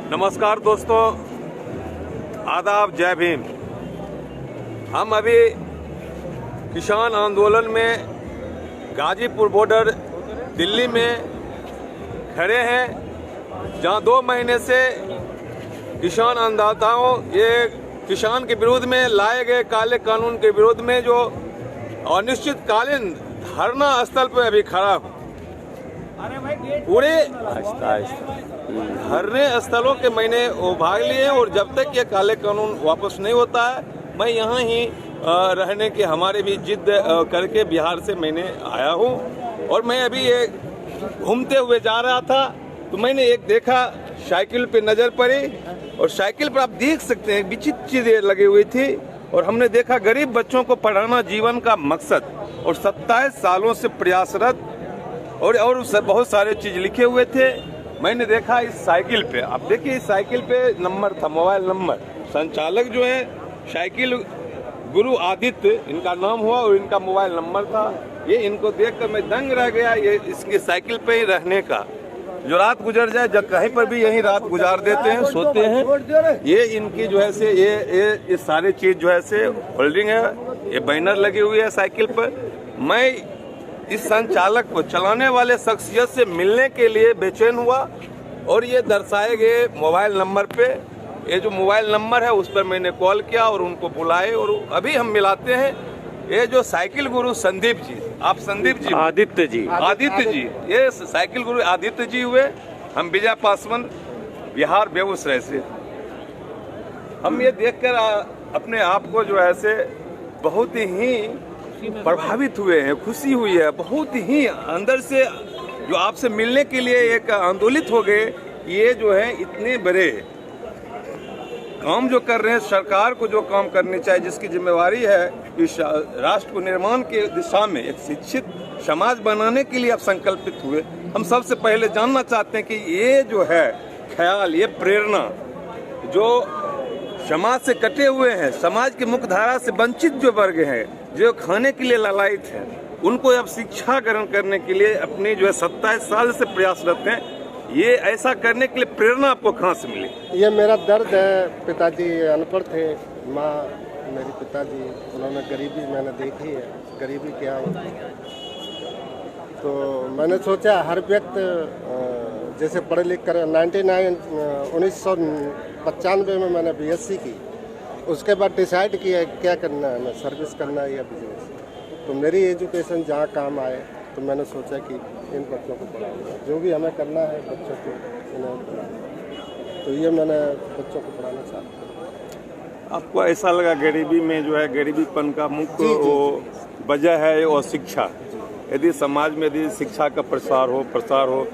नमस्कार दोस्तों, आदाब, जय भीम। हम अभी किसान आंदोलन में गाजीपुर बॉर्डर दिल्ली में खड़े हैं, जहां 2 महीने से किसान अन्नदाताओं ये किसान के विरोध में लाए गए काले कानून के विरोध में जो अनिश्चितकालीन धरना स्थल पर अभी खड़ा हूँ। पूरे धरने स्थलों के मैंने भाग लिए और जब तक ये काले कानून वापस नहीं होता है मैं यहाँ ही रहने की हमारे भी जिद करके बिहार से मैंने आया हूँ। और मैं अभी ये घूमते हुए जा रहा था तो मैंने एक देखा, साइकिल पे नज़र पड़ी और साइकिल पर आप देख सकते हैं विचित्र चीज़ें लगी हुई थी। और हमने देखा गरीब बच्चों को पढ़ाना जीवन का मकसद और 27 सालों से प्रयासरत और बहुत सारे चीज़ लिखे हुए थे। मैंने देखा इस साइकिल पे, आप देखिए इस साइकिल पे नंबर था, मोबाइल नंबर। संचालक जो है साइकिल गुरु आदित्य इनका नाम हुआ और इनका मोबाइल नंबर था। ये इनको देखकर मैं दंग रह गया। ये इसकी साइकिल पे ही रहने का, जो रात गुजर जाए जब कहीं पर भी यही रात गुजार देते हैं, सोते हैं। ये इनकी जो है से ये सारी चीज़ जो है से होल्डिंग है, ये बैनर लगी हुई है साइकिल पर। मैं इस संचालक को चलाने वाले शख्सियत से मिलने के लिए बेचैन हुआ और ये दर्शाए गए मोबाइल नंबर पे, ये जो मोबाइल नंबर है उस पर मैंने कॉल किया और उनको बुलाए और अभी हम मिलाते हैं। ये जो साइकिल गुरु संदीप जी, आप संदीप जी, आदित्य जी, ये साइकिल गुरु आदित्य जी हुए। हम विजय पासवान, बिहार बेगूसराय से। हम ये देखकर अपने आप को जो है से बहुत ही प्रभावित हुए हैं, खुशी हुई है, बहुत ही अंदर से जो आपसे मिलने के लिए एक आंदोलित हो गए। ये जो है इतने बड़े काम जो कर रहे हैं, सरकार को जो काम करनी चाहिए, जिसकी जिम्मेवारी है इस राष्ट्र को निर्माण के दिशा में एक शिक्षित समाज बनाने के लिए आप संकल्पित हुए। हम सबसे पहले जानना चाहते हैं कि ये जो है ख्याल, ये प्रेरणा जो समाज से कटे हुए हैं, समाज के मुख्य धारा से वंचित जो वर्ग हैं, जो खाने के लिए लालायित हैं, उनको अब शिक्षा ग्रहण करने के लिए अपनी जो है 27 साल से प्रयासरत हैं। ये ऐसा करने के लिए प्रेरणा आपको कहाँ से मिली? ये मेरा दर्द है। पिताजी अनपढ़ थे, माँ मेरी पिताजी, उन्होंने गरीबी मैंने देखी है, गरीबी क्या होती है। तो मैंने सोचा हर व्यक्ति जैसे पढ़े लिख कर 1995 में मैंने BSc की। उसके बाद डिसाइड किया क्या करना है, मैं सर्विस करना है या बिजनेस। तो मेरी एजुकेशन जहाँ काम आए तो मैंने सोचा कि इन बच्चों को पढ़ाऊंगा, जो भी हमें करना है बच्चों को इन्हें पढ़ाना। तो ये मैंने बच्चों को पढ़ाना चाहता हूँ। आपको ऐसा लगा गरीबी में जो है, गरीबीपन का मुख्य वजह है और शिक्षा। यदि समाज में यदि शिक्षा का प्रसार हो।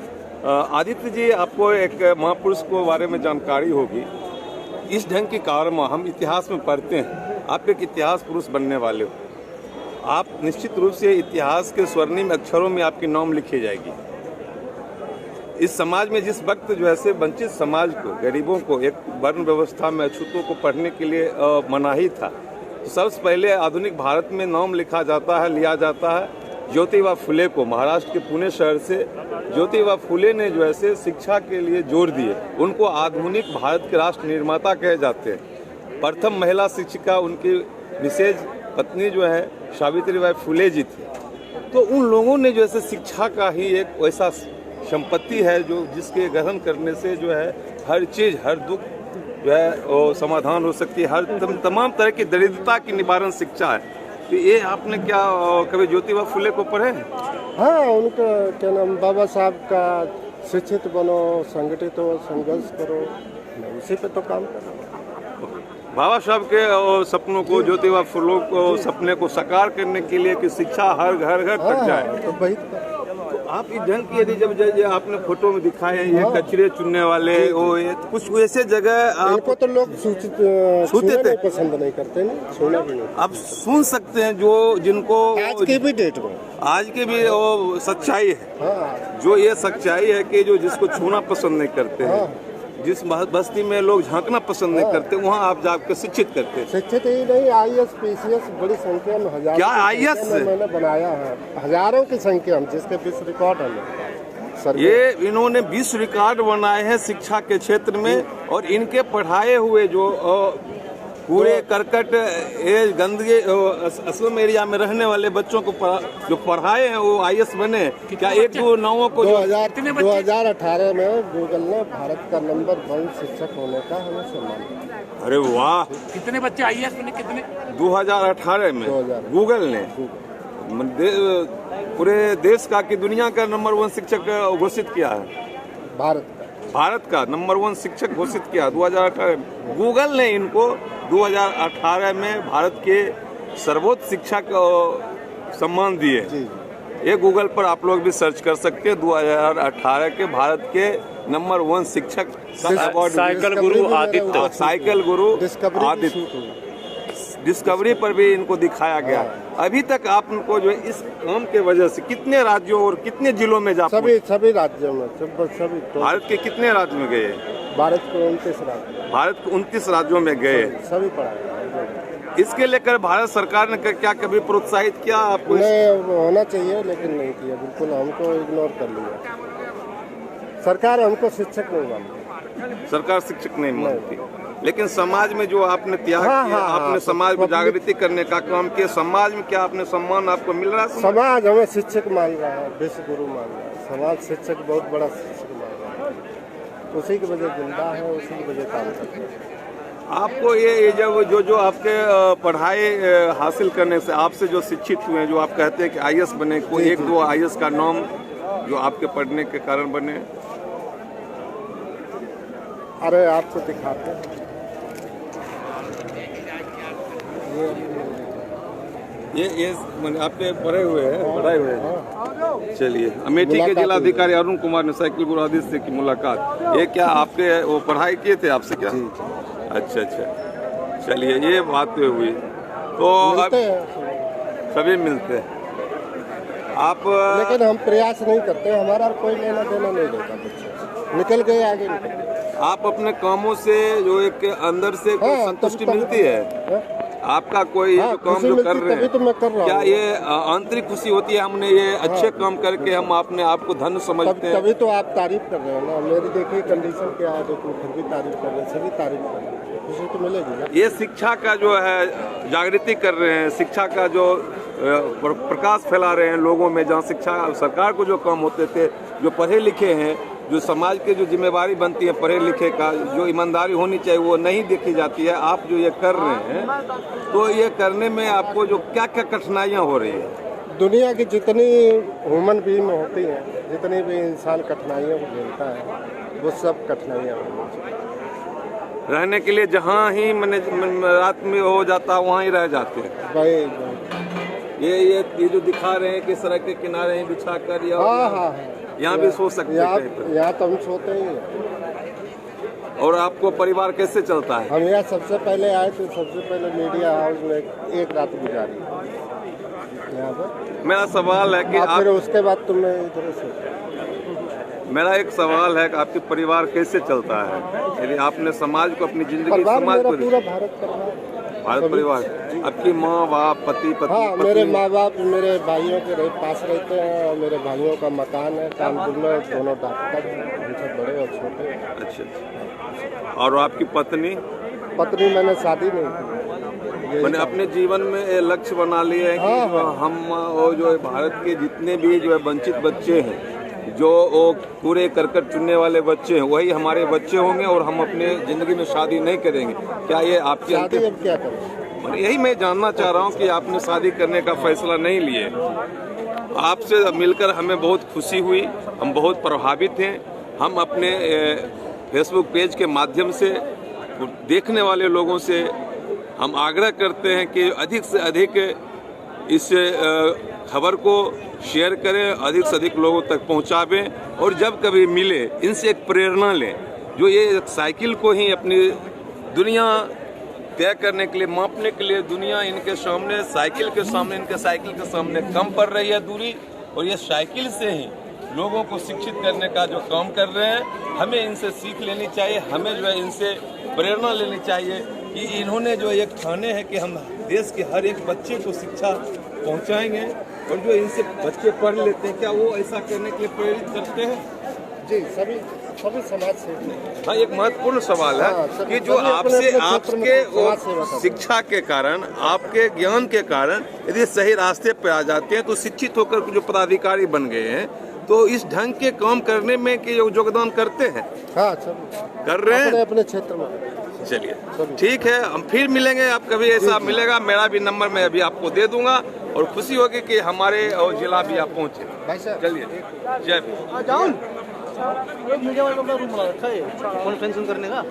आदित्य जी, आपको एक महापुरुष को बारे में जानकारी होगी। इस ढंग के कारण हम इतिहास में पढ़ते हैं, आप एक इतिहास पुरुष बनने वाले हो। आप निश्चित रूप से इतिहास के स्वर्णिम अक्षरों में आपकी नाम लिखी जाएगी। इस समाज में जिस वक्त जो है से वंचित समाज को, गरीबों को, एक वर्ण व्यवस्था में अछूतों को पढ़ने के लिए मनाही था, तो सबसे पहले आधुनिक भारत में नाम लिया जाता है ज्योतिबा फुले को। महाराष्ट्र के पुणे शहर से ज्योतिबा फुले ने जो है शिक्षा के लिए जोर दिए। उनको आधुनिक भारत के राष्ट्र निर्माता कहे जाते हैं। प्रथम महिला शिक्षिका उनकी विशेष पत्नी जो है सावित्रीबाई फुले जी थी। तो उन लोगों ने जो है शिक्षा का ही एक वैसा संपत्ति है जो जिसके ग्रहण करने से जो है हर चीज़, हर दुख जो है वो समाधान हो सकती है। हर तमाम तरह की दरिद्रता की निवारण शिक्षा है। तो ये आपने क्या कभी ज्योतिबा फुले को पढ़े? हाँ, उनका क्या नाम, बाबा साहब का शिक्षित बनो, संगठित हो, संघर्ष करो, उसी पे तो काम कर रहा हूँ। बाबा साहब के सपनों को, ज्योतिबा फुले को सपने को साकार करने के लिए कि शिक्षा हर घर तक जाए। तो वही तो आप इस ढंग की यदि जब आपने फोटो में दिखाए ये कचरे चुनने वाले ये कुछ वैसे जगह इनको तो लोग छूते थे, पसंद नहीं करते, नहीं छूना भी नहीं। आप सुन सकते हैं जो जिनको आज के भी डेट में, आज के भी वो सच्चाई है। हाँ, जो ये सच्चाई है कि जो जिसको छूना पसंद नहीं करते हैं, जिस बस्ती में लोग झांकना पसंद नहीं करते, वहाँ आप जाकर शिक्षित करते हैं। शिक्षित ही नहीं, IAS PCS बड़ी संख्या में, हजारों क्या IAS मैंने बनाया है, हजारों की संख्या में, जिसके विश्व रिकॉर्ड है। ये इन्होंने विश्व रिकॉर्ड बनाए हैं शिक्षा के क्षेत्र में, और इनके पढ़ाए हुए जो कूड़े करकट ये गंदगी असलम एरिया में रहने वाले बच्चों को जो पढ़ाए हैं वो IAS बने। क्या 1-2 को 2018 में गूगल ने भारत का नंबर 1 शिक्षक होने का हमें सम्मान दिया। अरे वाह, कितने बच्चे IAS बने? कितने? 2018 में 2018 गूगल ने पूरे देश का कि दुनिया का नंबर 1 शिक्षक घोषित किया है। भारत का नंबर 1 शिक्षक घोषित किया 2018 में। गूगल ने इनको 2018 में भारत के सर्वोच्च शिक्षा को सम्मान दिए। ये गूगल पर आप लोग भी सर्च कर सकते हैं। 2018 के भारत के नंबर 1 शिक्षक साइकिल गुरु आदित्य, साइकिल गुरु आदित्य डिस्कवरी पर भी इनको दिखाया गया। अभी तक आपको जो है इस काम के वजह से कितने राज्यों और कितने जिलों में जा सभी राज्यों में सभी भारत के कितने राज्य में गए? भारत के 29 राज्य, भारत के 29 राज्यों में गए। सभी पढ़ाए। इसके लेकर भारत सरकार ने क्या कभी प्रोत्साहित किया आपको? होना चाहिए लेकिन नहीं किया, बिल्कुल हमको इग्नोर कर लिया। सरकार हमको शिक्षक नहीं मानती। सरकार शिक्षक नहीं मानती, लेकिन समाज में जो आपने त्याग किया, आपने समाज को जागृति करने का काम किया, समाज में क्या आपने सम्मान आपको मिल रहा है? समाज हमें शिक्षक मान रहा है, विश्व गुरु मान रहा है। समाज शिक्षक बहुत बड़ा शिक्षक मान रहा है, उसी की वजह जिंदा है, उसी की वजह काम करते हैं। आपको ये जब जो आपके पढ़ाई हासिल करने से आपसे जो शिक्षित हुए हैं, जो आप कहते हैं कि IAS बने, कोई 1-2 IAS का नाम जो आपके पढ़ने के कारण बने? अरे आपको दिखाते हैं, ये आपके पढ़ाए हुए हैं। चलिए, अमेठी के जिलाधिकारी अरुण कुमार ने साइकिल गुरु आदित्य की मुलाकात। ये क्या आपके वो पढ़ाई किए थे आपसे क्या? अच्छा, चलिए, ये बात हुई तो अब सभी मिलते हैं। आप लेकिन हम प्रयास नहीं करते, हमारा कोई लेना देना नहीं रहता, बच्चे निकल गए आगे निकल गए। आप अपने कामों से जो एक अंदर से कोई संतुष्टि मिलती है? आपका कोई जो काम जो कर रहे हैं, तो मैं कर रहा क्या ये आंतरिक खुशी होती है? हमने ये अच्छे काम करके हम अपने आप को धन्य समझते हैं। तभी तो आप तारीफ कर रहे हैं ना। मेरी देखिए कंडीशन क्या है, देखो फिर भी तारीफ कर रहे हैं, सभी तारीफ कर रहे हैं, खुशी तो मिलेगी ना। ये शिक्षा का जो है जागृति कर रहे हैं, शिक्षा का जो प्रकाश फैला रहे हैं लोगों में। जहाँ शिक्षा सरकार को जो काम होते थे, जो पढ़े लिखे हैं, जो समाज के जो जिम्मेवारी बनती है पढ़े लिखे का, जो ईमानदारी होनी चाहिए वो नहीं देखी जाती है। आप जो ये कर रहे हैं, तो ये करने में आपको जो क्या क्या कठिनाइयाँ हो रही है? दुनिया की जितनी ह्यूमन बीइंग होती हैं, जितनी भी इंसान कठिनाइयों को झेलता है, वो सब कठिनाइयाँ रहने के लिए जहाँ ही रात में हो जाता वहाँ ही रह जाते हैं भाई। ये जो दिखा रहे हैं कि सड़क के किनारे ही बिछा कर यहाँ भी सो सकते हैं। यहाँ तो हम सोते ही हैं। और आपको परिवार कैसे चलता है? हम यहाँ सबसे पहले आए थे, सबसे पहले मीडिया हाउस में एक रात गुजारी यहाँ पर। मेरा सवाल है कि आप फिर उसके बाद तो मैं इधर से, मेरा एक सवाल है कि आपके परिवार कैसे चलता है? यदि आपने समाज को, अपनी जिंदगी समाज को, पूरा भारत परिवार, आपकी माँ बाप, पति पत्नी? हाँ, मेरे माँ बाप मेरे भाइयों के पास रहते हैं, और मेरे भाइयों का मकान है कानपुर में, दोनों डॉक्टर हैं, उनसे बड़े और छोटे। अच्छा। और आपकी पत्नी? मैंने शादी नहीं की। मैंने अपने जीवन में ये लक्ष्य बना लिए है कि हम वो जो भारत के जितने भी जो है वंचित बच्चे हैं, जो वो कूड़े करकट चुनने वाले बच्चे हैं, वही हमारे बच्चे होंगे, और हम अपने जिंदगी में शादी नहीं करेंगे। क्या ये आपकी शादी अब क्या करें? यही मैं जानना चाह रहा हूँ कि आपने शादी करने का फैसला नहीं लिए। आपसे मिलकर हमें बहुत खुशी हुई, हम बहुत प्रभावित हैं। हम अपने फेसबुक पेज के माध्यम से देखने वाले लोगों से हम आग्रह करते हैं कि अधिक से अधिक इस खबर को शेयर करें, अधिक से अधिक लोगों तक पहुंचावें, और जब कभी मिले इनसे एक प्रेरणा लें। जो ये साइकिल को ही अपनी दुनिया तय करने के लिए, मापने के लिए, दुनिया इनके सामने साइकिल के सामने कम पड़ रही है दूरी, और ये साइकिल से ही लोगों को शिक्षित करने का जो काम कर रहे हैं, हमें इनसे सीख लेनी चाहिए। हमें जो है इनसे प्रेरणा लेनी चाहिए कि इन्होंने जो एक ठाने हैं कि हम देश के हर एक बच्चे को शिक्षा पहुंचाएंगे, और जो इनसे बच्चे पढ़ लेते हैं, क्या वो ऐसा करने के लिए प्रेरित करते हैं? जी सभी सभी समाज से। हाँ, एक महत्वपूर्ण सवाल है हाँ, कि जो सभी आपसे अपने-अपने क्षेत्र में आपके समाज सेवा करते हैं। शिक्षा के कारण, आपके ज्ञान के कारण यदि सही रास्ते पे आ जाते हैं तो शिक्षित होकर जो पदाधिकारी बन गए हैं तो इस ढंग के काम करने में के योगदान करते हैं, हाँ सभी कर रहे अपने हैं। अपने क्षेत्र में। चलिए ठीक है, हम फिर मिलेंगे, आप कभी ऐसा मिलेगा, मेरा भी नंबर मैं अभी आपको दे दूंगा और खुशी होगी कि हमारे जिला भी आप पहुंचे। भाई साहब चलिए, जय भीम। मीडिया वालों का रूम बना रखा है कॉन्फ्रेंसिंग करने का।